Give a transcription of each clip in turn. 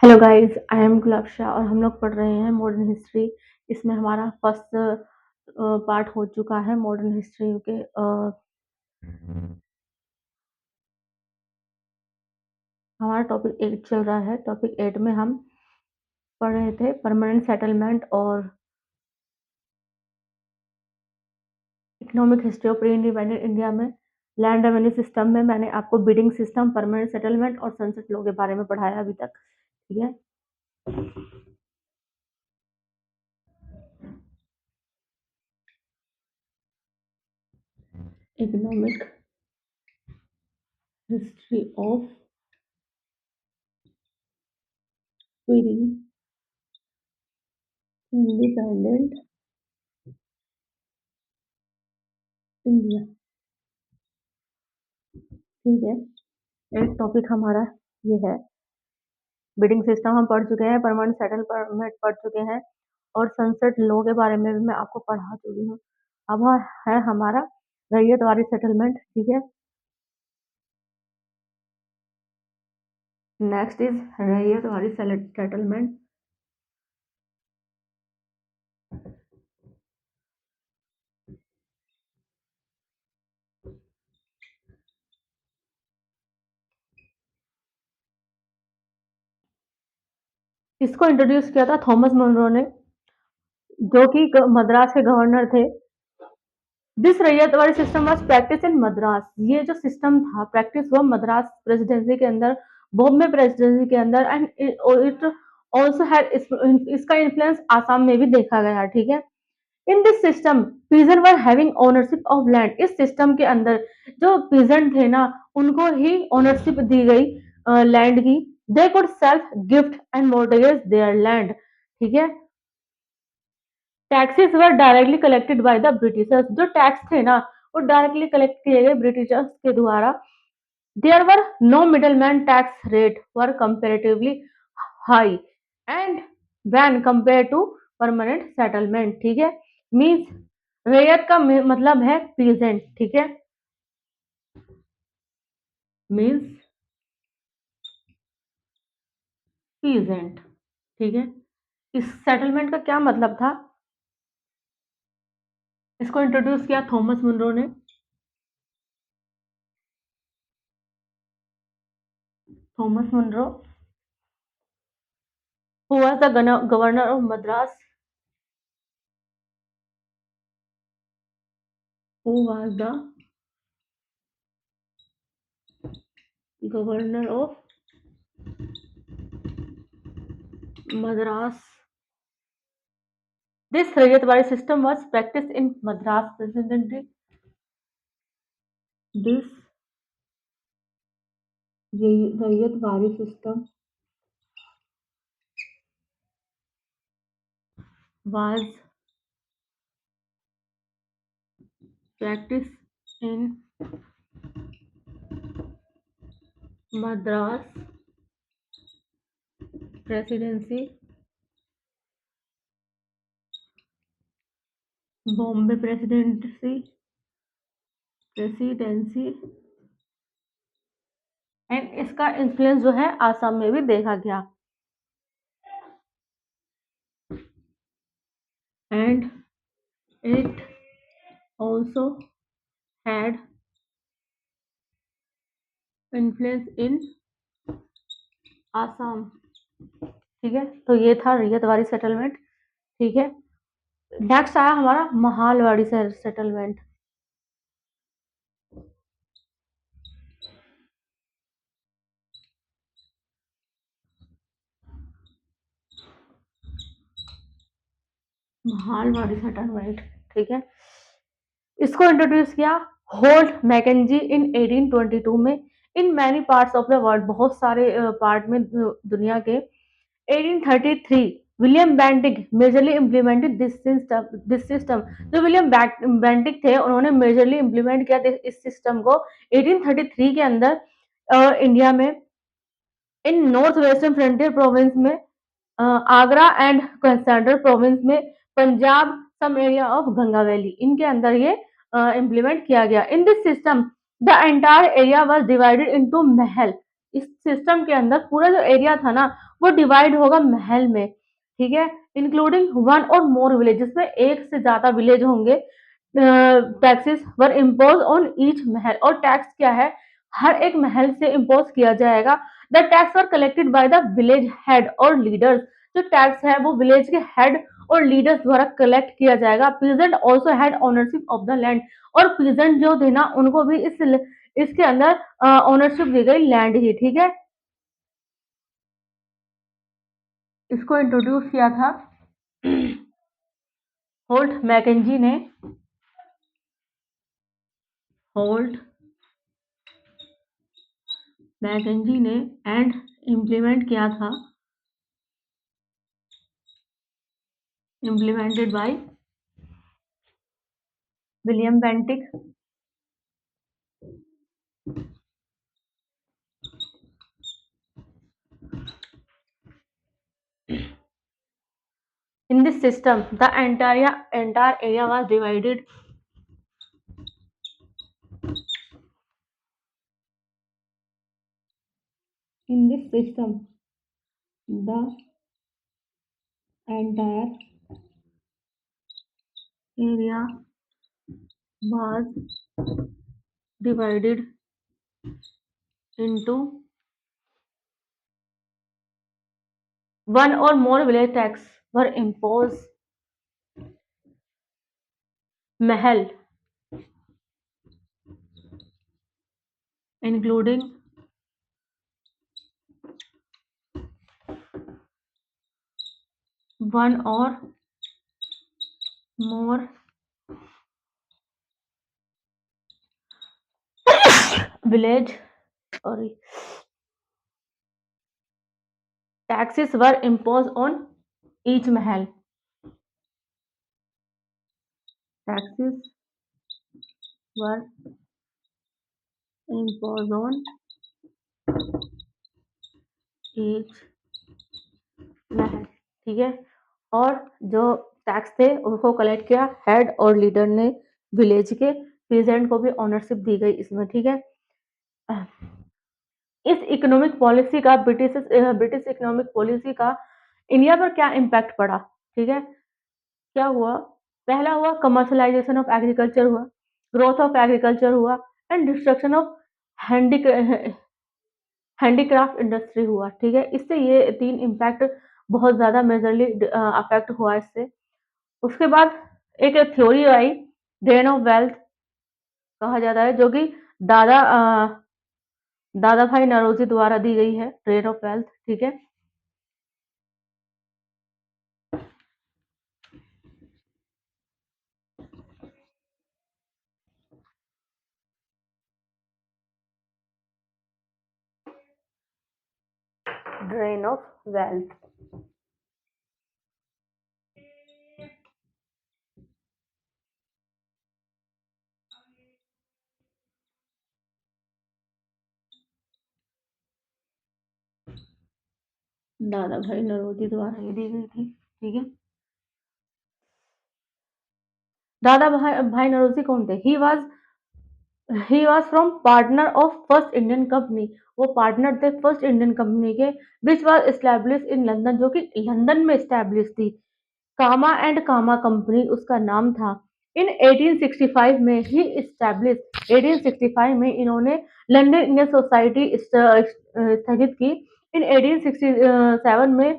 Hello guys, I am गुलाबशा और हम लोग पढ़ रहे हैं मॉडर्न हिस्ट्री। इसमें हमारा फर्स्ट पार्ट हो चुका है मॉडर्न हिस्ट्री के। हमारा टॉपिक 8 चल रहा है। टॉपिक 8 में हम पढ़ रहे थे परमानेंट सेटलमेंट और economic history of pre independent India में लैंड रेवेन्यू सिस्टम में मैंने आपको बिडिंग सिस्टम, परमानेंट सेटलमेंट और सनसेट लॉ के बारे में पढ़ाया अभी तक। ठीक है। Economic history of pre independent India. ठीक है। एक टॉपिक हमारा ये है। बिडिंग सिस्टम हम पढ़ चुके हैं, परमानेंट सेटलमेंट पढ़ चुके हैं और सनसेट लॉ के बारे में भी मैं आपको पढ़ा चुकी हूँ। अब है हमारा रैयतवाड़ी सेटलमेंट। ठीक है। Next is ryotwari settlement. इसको इंट्रोड्यूस किया था थॉमस मुनरो ने, जो कि मद्रास के गवर्नर थे। This ryotwari system was practice in Madras. ये जो सिस्टम था प्रैक्टिस हुआ मद्रास प्रेसिडेंसी के अंदर, बॉम्बे प्रेसिडेंसी के अंदर एंड इट ऑल्सो हैड इसका इन्फ्लुएंस आसाम में भी देखा गया। ठीक है। In this system peasant were having ownership of land. इस सिस्टम के अंदर जो पीजन थे ना, उनको ही ओनरशिप दी गई लैंड की। They could self gift and mortgage there land. ठीक है। Taxes were directly collected by the Britishers. जो टैक्स थे ना, वो डायरेक्टली कलेक्ट किए गए ब्रिटिशर्स के द्वारा। There were no middleman. Tax rate were comparatively high and when compare to permanent settlement. ठीक है। मीन्स रैयत का मतलब है पीजेंट। ठीक है। Means peasant. ठीक है। इस सेटलमेंट का क्या मतलब था? इसको इंट्रोड्यूस किया थॉमस मुनरो ने। Thomas Munro who was the governor of Madras. Who was the governor of Madras. This Rayatwari system was practiced in Madras Presidency. This Rayatwari system was practiced in Madras Presidency, Bombay Presidency and इसका influence जो है आसाम में भी देखा गया। And it also had influence इन आसाम। ठीक है। तो ये था रैयतवाड़ी सेटलमेंट। ठीक है। नेक्स्ट आया हमारा महालवाड़ी सेटलमेंट। महालवाड़ी सेटलमेंट। ठीक है। इसको इंट्रोड्यूस किया होल्ट मैकेंजी इन 1822 में। In many parts of the world, बहुत सारे पार्ट में दुनिया के। 1833 William Bentinck majorly implemented this system. जो विलियम बेंटिक थे, उन्होंने मेजरली इम्प्लीमेंट किया इस सिस्टम को 1833 के अंदर इंडिया में। In north western frontier province में, आगरा एंड सेंट्रल प्रोविंस में, Punjab, some area of Ganga valley, इनके अंदर ये इम्प्लीमेंट किया गया। In this system the entire area was divided into mahal. इस सिस्टम के अंदर पूरा जो एरिया था ना, वो डिवाइड होगा महल में, ठीक है? इंक्लूडिंग वन और मोर विलेज, जिसमें एक से ज़्यादा विलेज होंगे। Taxes were impose on each महल, और टैक्स क्या है, हर एक महल से इम्पोज किया जाएगा। The tax were collected by the village head और लीडर्स, जो टैक्स है वो विलेज के हेड और लीडर्स द्वारा कलेक्ट किया जाएगा। Peasant also had ownership of the land, और पीजेंट जो थे ना, उनको भी इसके अंदर ओनरशिप दी गई लैंड ही, ठीक है? इसको इंट्रोड्यूस किया था होल्ट मैकेंजी ने। होल्ट मैकेंजी ने एंड इम्प्लीमेंट किया था, implemented by William Bentinck. In this system, the entire area was divided. In this system, the entire area was divided into one or more village tax were imposed mahal, including one or more village, sorry, taxes were imposed on each mahal. Taxes were imposed on each महल, ठीक है? और जो tax थे उनको collect किया head और leader ने village के। पीजेंट को भी ओनरशिप दी गई इसमें, ठीक है? इस इकोनॉमिक पॉलिसी का ब्रिटिश इकोनॉमिक पॉलिसी का इंडिया पर क्या इम्पैक्ट पड़ा, ठीक है? क्या हुआ? पहला हुआ कमर्शियलाइजेशन ऑफ एग्रीकल्चर हुआ, ग्रोथ ऑफ एग्रीकल्चर हुआ, and destruction of handicraft industry हुआ, ठीक है? इससे ये 3 इम्पैक्ट बहुत ज़्यादा मेजरली अफेक्ट हुआ इससे। उसके बाद एक theory I, drain of wealth कहा जाता है, जो कि दादा दादा भाई नौरोजी द्वारा दी गई है, ड्रेन ऑफ वेल्थ, ठीक है? Drain of wealth. दादा भाई नौरोजी द्वारा ये दी गई थी, ठीक है? दादा भाई नौरोजी कौन थे? He was from partner of first Indian company, वो पार्टनर थे फर्स्ट इंडियन कंपनी के, which was establish in London, जो कि लंदन में एस्टैब्लिश थी। कामा एंड कामा कंपनी उसका नाम था। इन 1865 में ही एस्टैब्लिश, 1865 में इन्होंने लंदन इंडियन सोसाइटी स्थगित की। इन 1867 में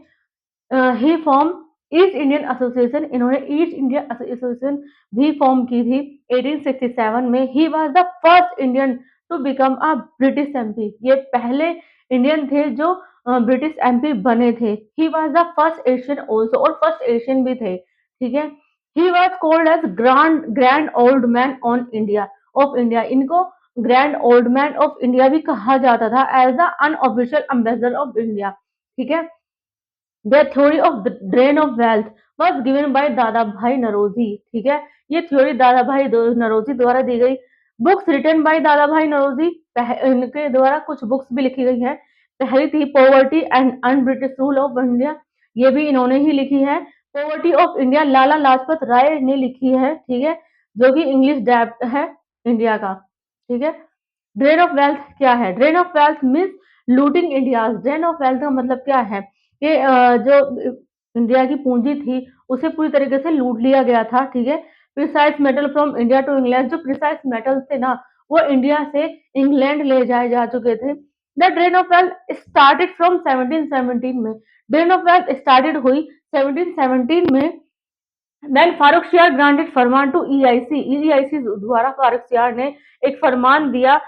ही फॉर्म ईस्ट इंडियन एसोसिएशन, इन्होंने ईस्ट इंडिया एसोसिएशन भी फॉर्म की थी 1867 में। He was the first Indian to become a British MP, ये पहले इंडियन थे जो ब्रिटिश एमपी बने थे। He was the first Asian also, और फर्स्ट एशियन भी थे, ठीक है? He was called as grand old man on India of India, इनको grand old man of India भी कहा जाता था as the unofficial ambassador of India, ठीक है? The theory of the drain of wealth was given by दादा भाई नरोजी, ठीक है? ये थ्योरी दादा भाई नरोजी द्वारा दी गई। बुक्स रिटन बाय दादा भाई नरोजी, इनके द्वारा कुछ बुक्स भी लिखी गई है। पहली थी poverty and un British rule of India, ये भी इन्होंने ही लिखी है। Poverty of India Lala Lajpat Rai ने लिखी है, ठीक है? जो कि इंग्लिश डेप्ट है इंडिया का, ठीक है? ड्रेन ऑफ वेल्थ क्या है? Drain of wealth means looting India's drain of wealth का मतलब क्या है कि जो इंडिया की पूंजी थी उसे पूरी तरीके से लूट लिया गया था, ठीक है। Precious metal from India to England, जो प्रिसाइज मेटल थे ना वो इंडिया से इंग्लैंड ले जाए जा चुके थे। The drain of wealth started from 1717 में, ड्रेन ऑफ वेल्थ स्टार्टेड हुई 1717 में। Then Farrukh Siyar granted farman to EIC, EIC द्वारा फारूक सियार ने एक फरमान दिया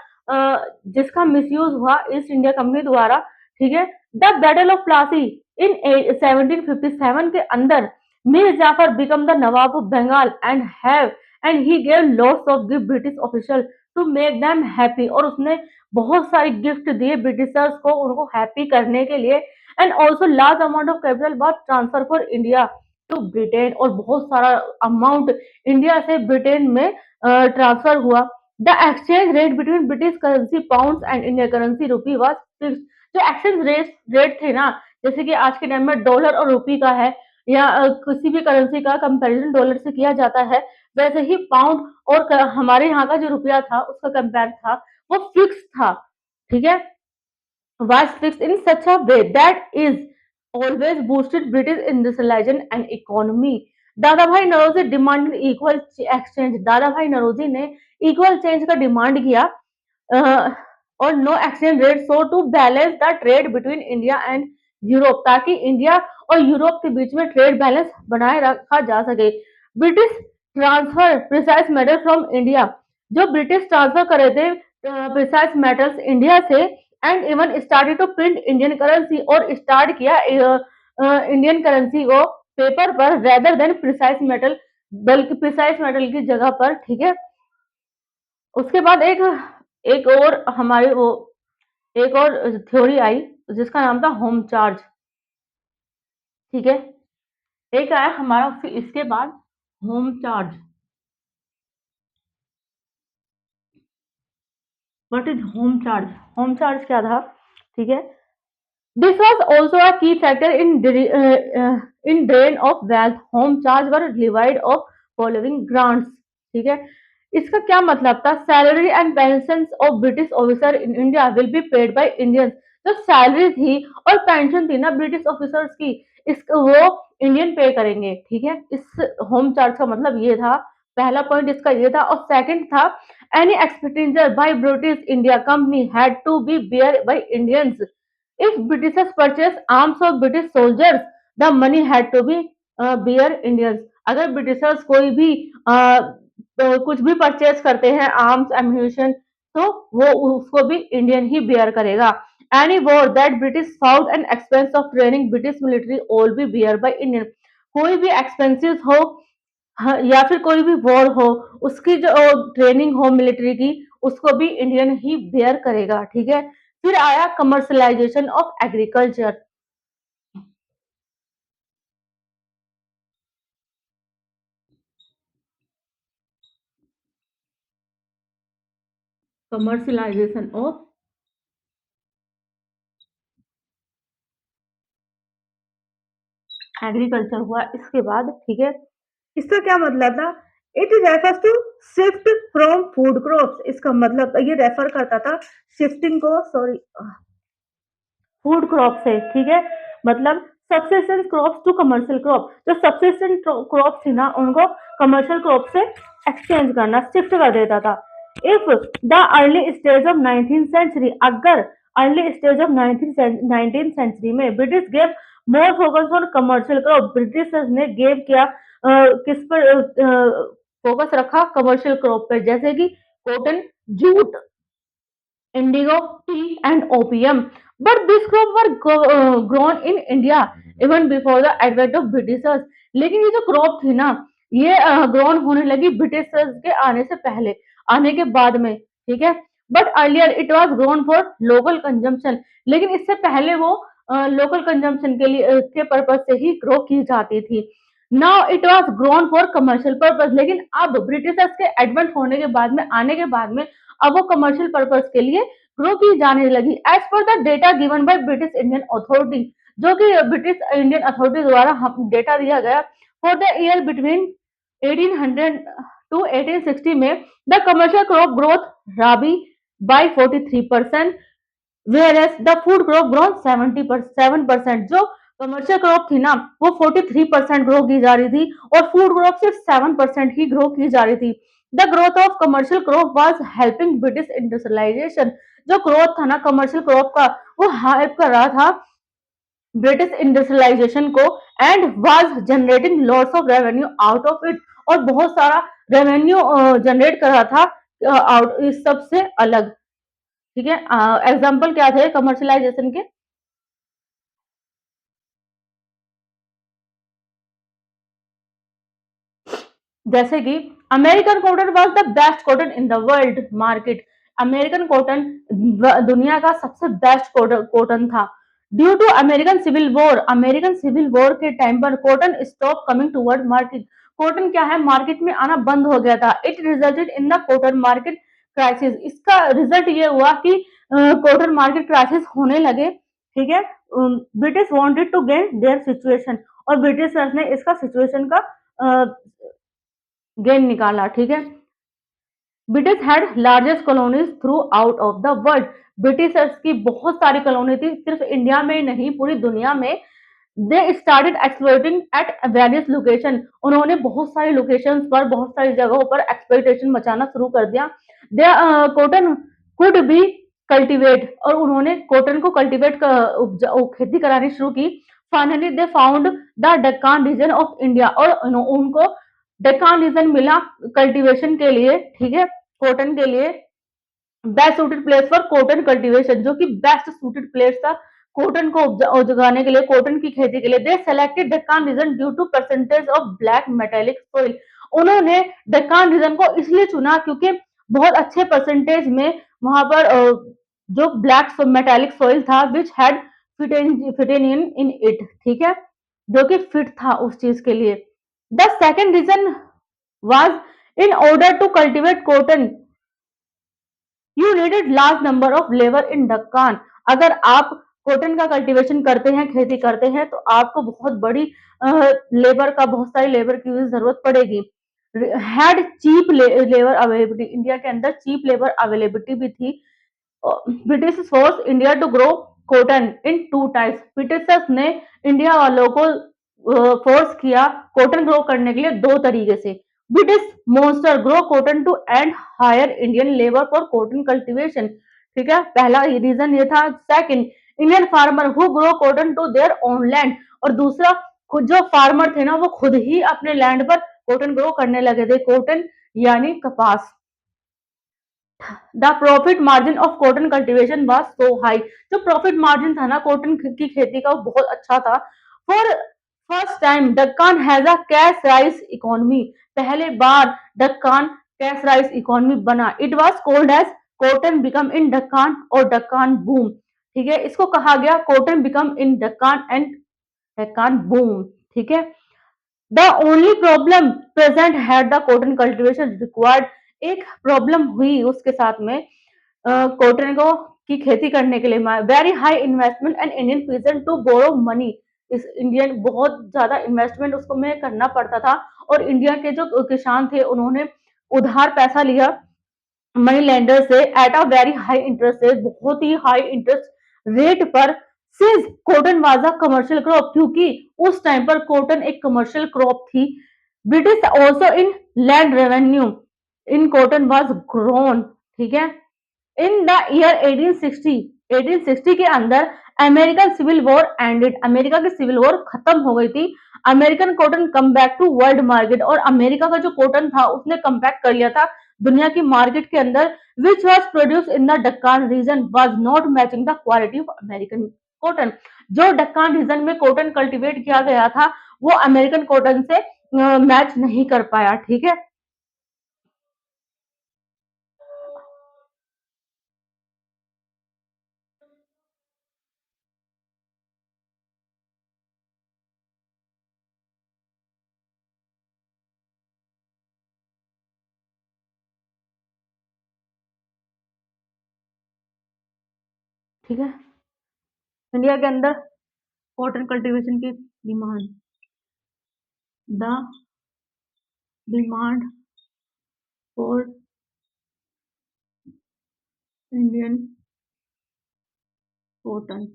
जिसका मिसयूज हुआ ईस्ट इंडिया कंपनी द्वारा, ठीक है। The battle of Plassey in 1757 के अंदर Mir Jafar become the nawab of Bengal and he gave lots of gift British official to make them happy, और उसने बहुत सारे गिफ्ट दिए ब्रिटिशर्स को उनको हैप्पी करने के लिए। And also large amount of capital was transfer for India to Britain, और बहुत सारा अमाउंट इंडिया से ब्रिटेन में ट्रांसफर हुआ। The exchange rate between British currency pound and Indian currency rupee was fix, जो एक्सचेंज रेट थे ना, जैसे कि आज के टाइम में डॉलर और रुपी का है या किसी भी करेंसी का कंपैरिजन डॉलर से किया जाता है, वैसे ही पाउंड और हमारे यहाँ का जो रुपया था उसका कंपेयर था वो फिक्स था, ठीक है। Was fixed in such a way that is always boosted British industrialization and economy. दादा भाई नरोजी डिमांड इक्वल एक्सचेंज, दादा भाई नरोजी ने इक्वल चेंज का डिमांड किया और no exchange rate so to balance the trade between India and Europe, ताकि India और यूरोप के बीच में ट्रेड बैलेंस बनाए रखा जा सके। British transfer precious metal from India, जो ब्रिटिश ट्रांसफर करे थे प्रिसाइज मेटल्स इंडिया से, and even started to print Indian currency, और स्टार्ट किया इंडियन करेंसी को पेपर पर रेदर देन प्रिसाइज मेटल, बल्कि प्रिसाइज मेटल की जगह पर, ठीक है। उसके बाद एक एक और हमारे वो एक और थ्योरी आई जिसका नाम था होम चार्ज, ठीक है। एक आया हमारा फिर इसके बाद home charge. What is home charge? Home charge क्या था, ठीक है। This was also a key factor in drain of wealth. Home charge were levied of following grants. ठीक है, इसका क्या मतलब था? Salary and pension of British officer in India will be paid by Indians. जो सैलरी थी और pension थी ना ब्रिटिश ऑफिसर्स की, इस वो इंडियन पे करेंगे, ठीक है। इस होम चार्ज का मतलब ये था, पहला पॉइंट इसका ये था। और सेकंड था any expenditure by British India company had to be bear by Indians. If Britishers purchase arms of British soldiers, the money had to be bear Indians. अगर ब्रिटिशर्स कोई भी कुछ भी परचेज करते हैं आर्म्स एम्यूनिशन, तो वो उसको भी इंडियन ही बेयर करेगा। Any war that British found and expense of training British military all be bear by Indian. कोई भी एक्सपेंसिस हो, हाँ, या फिर कोई भी वॉर हो, उसकी जो ट्रेनिंग हो मिलिट्री की, उसको भी इंडियन ही बेयर करेगा, ठीक है। फिर आया commercialisation of agriculture. Commercialisation of agriculture हुआ इसके बाद, ठीक है। इसका क्या मतलब था? It refers to shift from food crops. इसका मतलब ये रेफर करता था शिफ्टिंग को, सॉरी, फूड क्रॉप से, ठीक है। मतलब subsistence crops to commercial crop, जो सबसिस्टेंट क्रॉप थी ना उनको कमर्शियल क्रॉप से एक्सचेंज करना, शिफ्ट कर देता था। If the early stage of 19th century, अगर early stage of 19th century में British gave more focus on commercial crop, Britishers ने गेव किया किस पर फोकस रखा? कमर्शियल क्रॉप पर, जैसे कि cotton, jute, indigo, tea, and opium. But these crops were grown in India even before the advent of Britishers. लेकिन ये जो क्रॉप थी ना, ये ग्रोन होने लगी ब्रिटिशर्स के आने से पहले, आने के बाद में, ठीक है। But earlier it was grown for local consumption, लेकिन इससे पहले वो लोकल कंजम्पशन के लिए के पर्पज से ही ग्रो की जाती थी। Now it was grown for commercial purpose, लेकिन अब ब्रिटिशर्स के एडवेंट होने के बाद में, आने के बाद में, अब वो कमर्शियल पर्पज के लिए ग्रो की जाने लगी। As per the data given by British Indian authority, जो कि ब्रिटिश इंडियन अथॉरिटी द्वारा हम डेटा दिया गया for the year between 1800 to 1860 में, the commercial crop growth rose by 43%, whereas the food crop grown 77%। जो कमर्शियल क्रॉप थी ना वो 43% ग्रो की जा रही थी और फूड क्रॉप सिर्फ 7% ही ग्रो की जा रही थी। The growth of commercial crop was helping British industrialisation. जो ग्रोथ था ना कमर्शियल क्रॉप का वो हेल्प कर रहा था ब्रिटिश इंडस्ट्रियलाइजेशन को and was generating lots of revenue out of it. और बहुत सारा रेवेन्यू जनरेट कर रहा था आउट इस सब से अलग। ठीक है, एग्जाम्पल क्या थे कमर्शलाइजेशन के? जैसे कि American cotton was the best cotton in the world market. American cotton दुनिया का सबसे बेस्ट कॉटन था। Due to American civil war के टाइम पर cotton stop coming toward market. Cotton क्या है मार्केट में आना बंद हो गया था। It resulted in the cotton market crisis. इसका रिजल्ट ये हुआ कि कॉटन मार्केट क्राइसिस होने लगे। ठीक है, British wanted to gain their situation और ब्रिटिशर्स ने इसका सिचुएशन का गेन निकाला। ठीक है, British had largest colonies throughout of the world. Britishers की बहुत सारी कॉलोनी थी, सिर्फ इंडिया में नहीं पूरी दुनिया में। They started exploiting at various location. उन्होंने बहुत सारी लोकेशन पर बहुत सारी जगहों पर एक्सप्लोइटेशन मचाना शुरू कर दिया। They cotton could be cultivate और उन्होंने कॉटन को कल्टीवेट खेती करानी शुरू की। Finally they found the Deccan region of India और उनको डक्कान रीजन मिला कल्टीवेशन के लिए। ठीक है, कॉटन के लिए best suited place for cotton cultivation, जो कि बेस्ट सूटेड प्लेस था कॉटन को उगाने के लिए, कॉटन की खेती के लिए। They selected Deccan region due to percentage of black metallic soil. उन्होंने डेक्कन रीजन को इसलिए चुना क्योंकि बहुत अच्छे परसेंटेज में वहां पर जो ब्लैक मेटेलिक सॉइल था विच हैड फिटेनियन इन इट। ठीक है, जो कि फिट था उस चीज के लिए। The second region was in order to cultivate cotton you needed large number of labour in Deccan. अगर आप कॉटन का कल्टीवेशन करते हैं खेती करते हैं तो आपको बहुत बड़ी लेबर का बहुत सारी लेबर की जरूरत पड़ेगी। Had cheap labour availability. India के अंदर चीप लेबर अवेलेबिलिटी भी थी। British force India to grow cotton in two types. Britishers ने इंडिया वालों को फोर्स किया कॉटन ग्रो करने के लिए दो तरीके से। British mostly grow cotton too and hire Indian labour for cotton cultivation. ठीक है, पहला रीजन ये था। Second, Indian farmer who grow cotton to their own land. और दूसरा, खुद जो फार्मर थे ना वो खुद ही अपने लैंड पर कॉटन ग्रो करने लगे थे, कॉटन यानी कपास। The profit margin of cotton cultivation was so high. जो प्रॉफिट मार्जिन था ना कॉटन की खेती का वो बहुत अच्छा था। For first time Deccan has a cash rice economy. पहले बार दक्कन कैश राइस इकोनॉमी बना। It was called as cotton become in Deccan और दक्कन बूम। ठीक है, इसको कहा गया cotton become in Deccan and Deccan boom. ठीक है, the only problem present had the cotton cultivation required. एक प्रॉब्लम हुई उसके साथ में कॉटन को की खेती करने के लिए very high investment and Indian peasant to borrow money. इस इंडियन बहुत ज्यादा इन्वेस्टमेंट उसको में करना पड़ता था और इंडिया के जो किसान थे उन्होंने उधार पैसा लिया मनी लेंडर से at a very high interest rate, बहुत ही हाई इंटरेस्ट रेट पर। Since cotton was a commercial crop, क्योंकि उस टाइम पर कॉटन एक कमर्शियल क्रॉप थी। British also in land revenue in cotton was grown. ठीक है, इन द ईयर 1860 के अंदर American civil war ended. America की सिविल वॉर खत्म हो गई थी। American cotton come back to world market और अमेरिका का जो कॉटन था उसने कम बैक कर लिया था दुनिया की मार्केट के अंदर। Which was produce in the Deccan region was not matching the quality of American cotton. जो डक्कान रीजन में कॉटन कल्टीवेट किया गया था वो अमेरिकन कॉटन से मैच नहीं कर पाया। ठीक है, ठीक है, इंडिया के अंदर कॉटन कल्टीवेशन की demand, the demand for Indian cotton.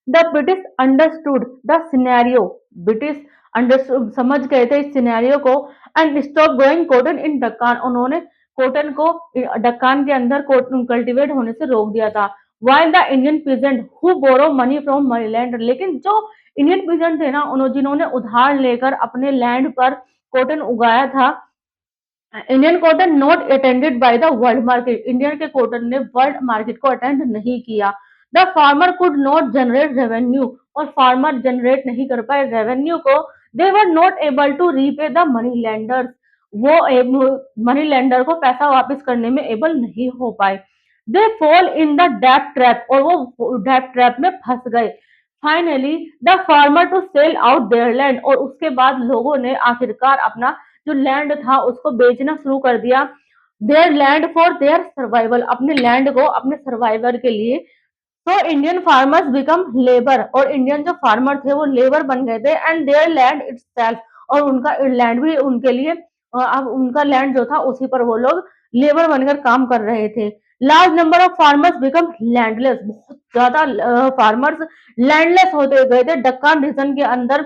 The British understood the scenario, British understood समझ गए थे इस सिनेरियो को, and stop growing cotton in Deccan, उन्होंने कॉटन को डक्कान के अंदर कल्टीवेट होने से रोक दिया था। While the Indian peasant who borrow money from moneylender, लेकिन जो इंडियन पीजेंट थे ना उन्होंने जिन्होंने उधार लेकर अपने लैंड पर कॉटन उगाया था, Indian cotton not attended by the world market, Indian के कॉटन ने वर्ल्ड मार्केट को अटेंड नहीं किया। The farmer could not generate revenue, और फार्मर जनरेट नहीं कर पाए रेवेन्यू को। They were not able to repay the money lenders, वो मनी लेंडर को पैसा वापस करने में एबल नहीं हो पाए। They fall in the debt trap, और वो डेट ट्रैप में फंस गए। Finally the farmer to sell out their land, और उसके बाद लोगों ने आखिरकार अपना जो लैंड था उसको बेचना शुरू कर दिया। There land for their survival, अपने लैंड को अपने सर्वाइवल के लिए। तो इंडियन फार्मर्स बिकम लेबर, और इंडियन जो फार्मर थे वो लेबर बन गए थे, एंड देयर लैंड इटसेल्फ, और उनका लैंड भी उनके लिए अब उनका लैंड जो था उसी पर वो लोग लेबर बनकर काम कर रहे थे। Large number of farmers become landless, बहुत ज्यादा फार्मर्स लैंडलेस होते गए थे डक्कान रीजन के अंदर।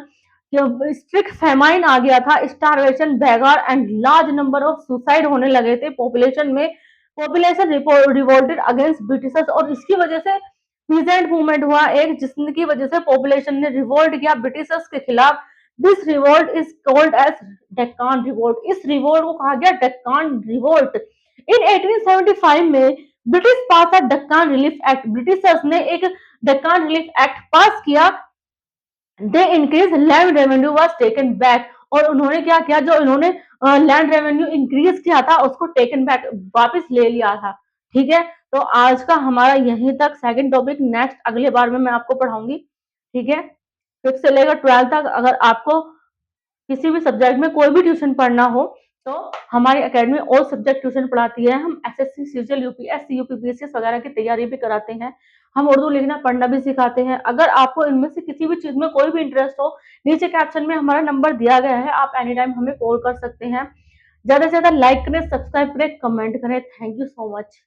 स्ट्रिक्ट फेमाइन आ गया था, स्टारवेशन, बेगार and large number of suicide होने लगे थे पॉपुलेशन में। पॉपुलेशन रिवोल्टेड अगेंस्ट ब्रिटिशर्स, और इसकी वजह से पीजेंट मूवमेंट हुआ एक, जिसकी वजह से पॉपुलेशन ने रिवोल्ट किया ब्रिटिशर्स के खिलाफ। This revolt is called as Deccan revolt, इस रिवोल्ट को कहा गया डेक्कान रिवोल्ट। इन 1875 में British pass a Deccan relief act, Britishers ने एक डेक्कान रिलीफ एक्ट पास किया। They increase land revenue was taken back, और उन्होंने क्या किया, जो इन्होंने लैंड रेवेन्यू इंक्रीज किया था उसको टेकन बैक, वापस ले लिया था। ठीक है, तो आज का हमारा यहीं तक। सेकंड टॉपिक नेक्स्ट अगले बार में मैं आपको पढ़ाऊंगी। ठीक है, 6 से लेकर 12 तक अगर आपको किसी भी सब्जेक्ट में कोई भी ट्यूशन पढ़ना हो तो हमारी एकेडमी ऑल सब्जेक्ट ट्यूशन पढ़ाती है। हम एसएससी, सीजीएल, यूपीएससी, यूपीपीएससी वगैरह की तैयारी भी कराते हैं। हम उर्दू लिखना पढ़ना भी सिखाते हैं। अगर आपको इनमें से किसी भी चीज में कोई भी इंटरेस्ट हो, नीचे कैप्शन में हमारा नंबर दिया गया है, आप एनी टाइम हमें कॉल कर सकते हैं। ज्यादा से ज्यादा लाइक करें, सब्सक्राइब करें, कमेंट करें। Thank you so much.